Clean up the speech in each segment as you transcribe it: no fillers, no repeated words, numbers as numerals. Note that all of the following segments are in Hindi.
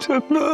सपना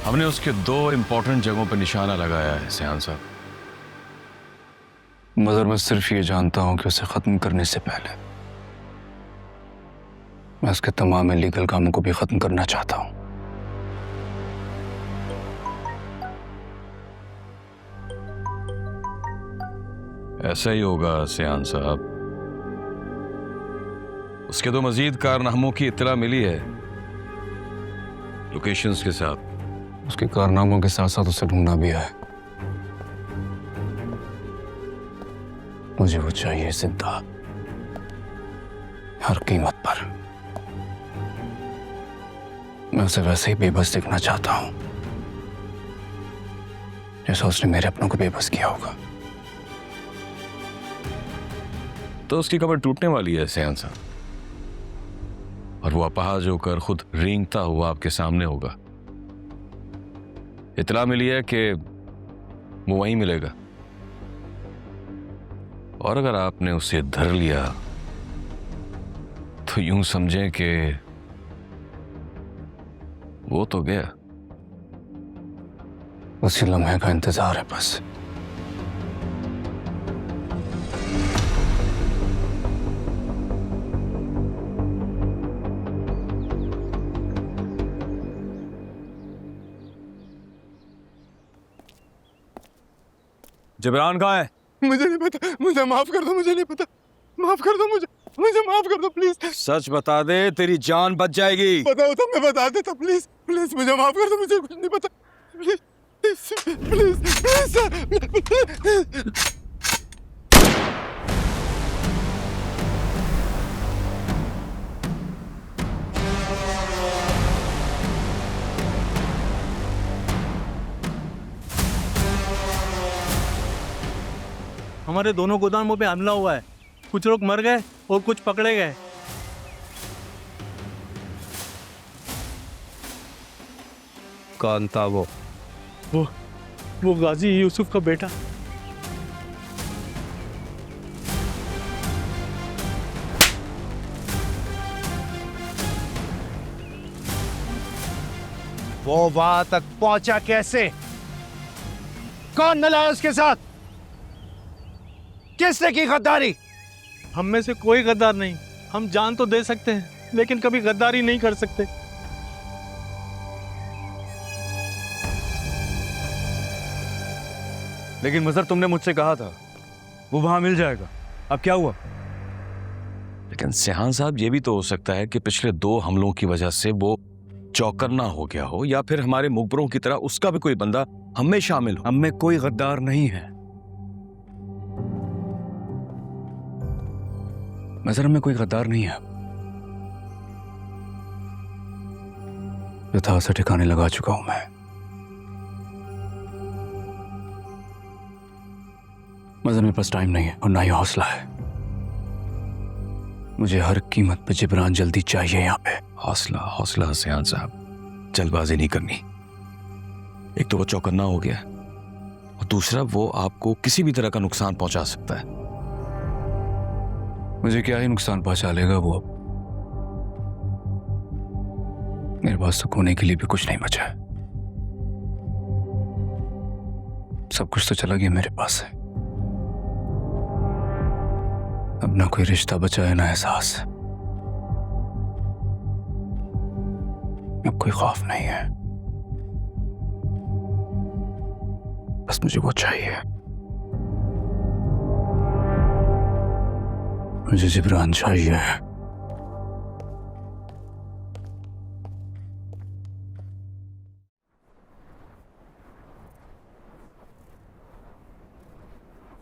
हमने उसके 2 इंपॉर्टेंट जगहों पर निशाना लगाया है सयान साहब। मगर मैं सिर्फ ये जानता हूं कि उसे खत्म करने से पहले मैं उसके तमाम इलीगल कामों को भी खत्म करना चाहता हूं। ऐसा ही होगा सयान साहब। उसके 2 मजीद कारनामों की इत्तला मिली है, लोकेशंस के साथ। उसके कारनामों के साथ साथ उसे ढूंढना भी है। मुझे वो चाहिए जिंदा, हर कीमत पर। मैं उसे वैसे ही बेबस देखना चाहता हूं जैसा उसने मेरे अपनों को बेबस किया होगा। तो उसकी कमर टूटने वाली है सयान साहब, और वो अपाहज होकर खुद रेंगता हुआ आपके सामने होगा। इतला मिली है कि वो वहीं मिलेगा, और अगर आपने उसे धर लिया तो यूं समझें कि वो तो गया। उसी लम्हे का इंतजार है बस। जबरान कहाँ है? मुझे नहीं पता, मुझे माफ कर दो, मुझे नहीं पता, माफ कर दो मुझे माफ कर दो प्लीज। सच बता दे, तेरी जान बच जाएगी। पता होता मैं बता देता, प्लीज प्लीज मुझे माफ कर दो, मुझे कुछ नहीं पता, प्लीज प्लीज प्लीज। हमारे दोनों गोदामों पे हमला हुआ है, कुछ लोग मर गए और कुछ पकड़े गए। कौन था वो? वो गाजी यूसुफ का बेटा। वो वहां तक पहुंचा कैसे? कौन मिला उसके साथ? किसने की गद्दारी? हम में से कोई गद्दार नहीं। हम जान तो दे सकते हैं लेकिन कभी गद्दारी नहीं कर सकते। लेकिन मजहर, तुमने मुझसे कहा था वो वहां मिल जाएगा, अब क्या हुआ? लेकिन सिहान साहब, ये भी तो हो सकता है कि पिछले 2 हमलों की वजह से वो चौकन्ना हो गया हो, या फिर हमारे मुखबरों की तरह उसका भी कोई बंदा हम में शामिल हो। हम में कोई गद्दार नहीं है मजहर, में कोई गद्दार नहीं है। यथा से ठिकाने लगा चुका हूं मैं। मजहर, मेरे पास टाइम नहीं है और ना ही हौसला है। मुझे हर कीमत पे जिब्रान जल्दी चाहिए यहाँ पे। हौसला हौसला सिहान साहब, जल्दबाजी नहीं करनी। एक तो वो चौकन्ना हो गया और दूसरा वो आपको किसी भी तरह का नुकसान पहुंचा सकता है। मुझे क्या ही नुकसान पहुंचा लेगा वो? अब मेरे पास तो खोने के लिए भी कुछ नहीं बचा है। सब कुछ तो चला गया मेरे पास से। अब ना कोई रिश्ता बचा है, ना एहसास। अब कोई खौफ नहीं है। बस मुझे वो चाहिए। मुझे जिब्रान चाहिए।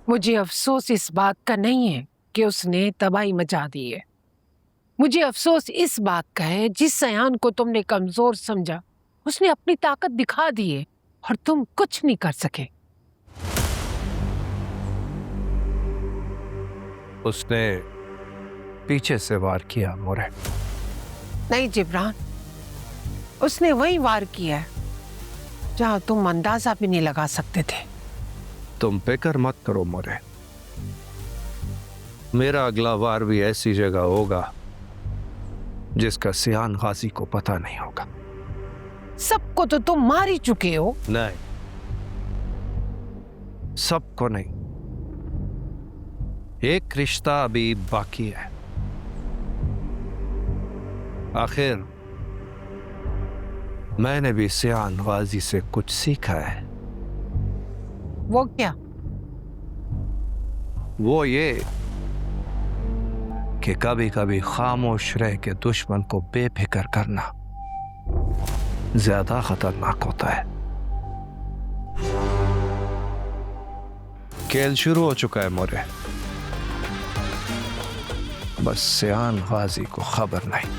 मुझे अफसोस इस बात का नहीं है कि उसने तबाही मचा दी है। मुझे अफसोस इस बात का है जिस सयान को तुमने कमजोर समझा उसने अपनी ताकत दिखा दी है और तुम कुछ नहीं कर सके। उसने पीछे से वार किया मोरे। नहीं जिब्रान, उसने वही वार किया है जहां तुम अंदाजा भी नहीं लगा सकते थे। तुम फिक्र मत करो मोरे, मेरा अगला वार भी ऐसी जगह होगा जिसका सियान गाजी को पता नहीं होगा। सबको तो तुम मार ही चुके हो। नहीं, सबको नहीं। एक रिश्ता अभी बाकी है। आखिर मैंने भी सियान गाजी से कुछ सीखा है। वो क्या? वो ये कि कभी कभी खामोश रह के दुश्मन को बेफिक्र करना ज्यादा खतरनाक होता है। खेल शुरू हो चुका है मोरे, बस सियान गाजी को खबर नहीं।